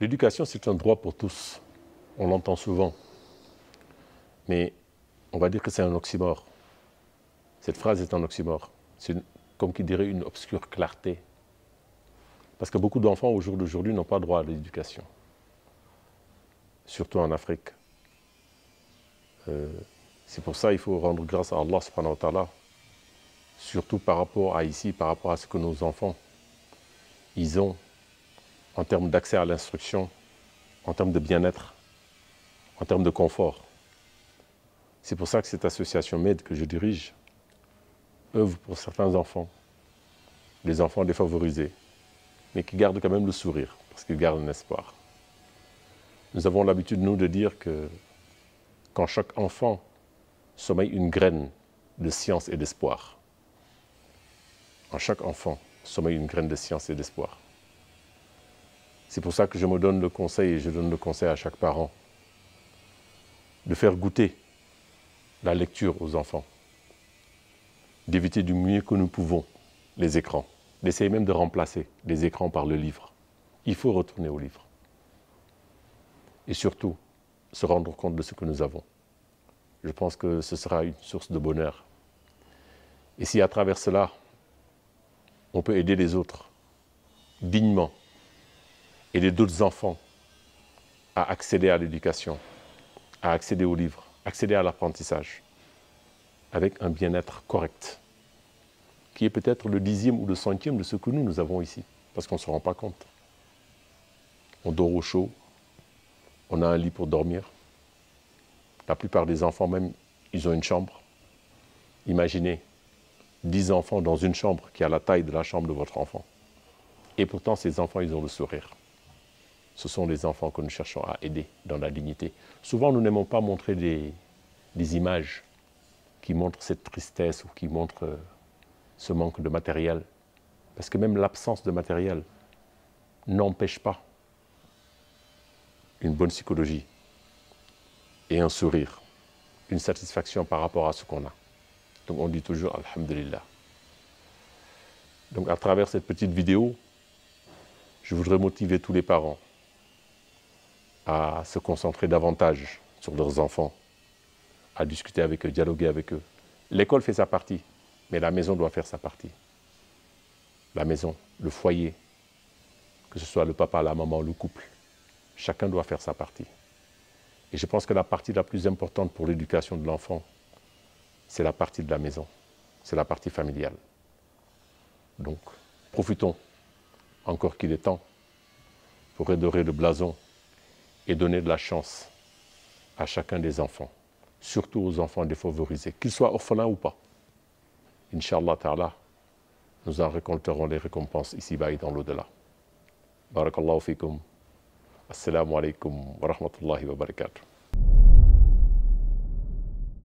L'éducation, c'est un droit pour tous. On l'entend souvent. Mais on va dire que c'est un oxymore. Cette phrase est un oxymore. C'est comme qui dirait une obscure clarté. Parce que beaucoup d'enfants au jour d'aujourd'hui n'ont pas droit à l'éducation. Surtout en Afrique. C'est pour ça qu'il faut rendre grâce à Allah subhanahu wa ta'ala. Surtout par rapport à ici, par rapport à ce que nos enfants, ils ont en termes d'accès à l'instruction, en termes de bien-être, en termes de confort. C'est pour ça que cette association MED que je dirige œuvre pour certains enfants, les enfants défavorisés, mais qui gardent quand même le sourire, parce qu'ils gardent un espoir. Nous avons l'habitude, nous, de dire que quand chaque enfant sommeille une graine de science et d'espoir, en chaque enfant sommeille une graine de science et d'espoir. C'est pour ça que je me donne le conseil, et je donne le conseil à chaque parent, de faire goûter la lecture aux enfants, d'éviter du mieux que nous pouvons les écrans, d'essayer même de remplacer les écrans par le livre. Il faut retourner au livre. Et surtout, se rendre compte de ce que nous avons. Je pense que ce sera une source de bonheur. Et si à travers cela, on peut aider les autres dignement, aider d'autres enfants à accéder à l'éducation, à accéder aux livres, accéder à l'apprentissage, avec un bien-être correct, qui est peut-être le 10e ou le 100e de ce que nous avons ici, parce qu'on ne se rend pas compte. On dort au chaud, on a un lit pour dormir. La plupart des enfants même, ils ont une chambre. Imaginez 10 enfants dans une chambre qui a la taille de la chambre de votre enfant. Et pourtant, ces enfants, ils ont le sourire. Ce sont les enfants que nous cherchons à aider dans la dignité. Souvent, nous n'aimons pas montrer des images qui montrent cette tristesse ou qui montrent ce manque de matériel. Parce que même l'absence de matériel n'empêche pas une bonne psychologie et un sourire, une satisfaction par rapport à ce qu'on a. Donc on dit toujours Alhamdulillah. Donc à travers cette petite vidéo, je voudrais motiver tous les parents à se concentrer davantage sur leurs enfants, à discuter avec eux, dialoguer avec eux. L'école fait sa partie, mais la maison doit faire sa partie. La maison, le foyer, que ce soit le papa, la maman, le couple, chacun doit faire sa partie. Et je pense que la partie la plus importante pour l'éducation de l'enfant, c'est la partie de la maison, c'est la partie familiale. Donc, profitons, encore qu'il est temps, pour redorer le blason et donner de la chance à chacun des enfants, surtout aux enfants défavorisés, qu'ils soient orphelins ou pas. Inch'Allah ta'ala, nous en récolterons les récompenses ici-bas et dans l'au-delà. Barakallahu fikum. Assalamu alaikum wa rahmatullahi wa barakatuh.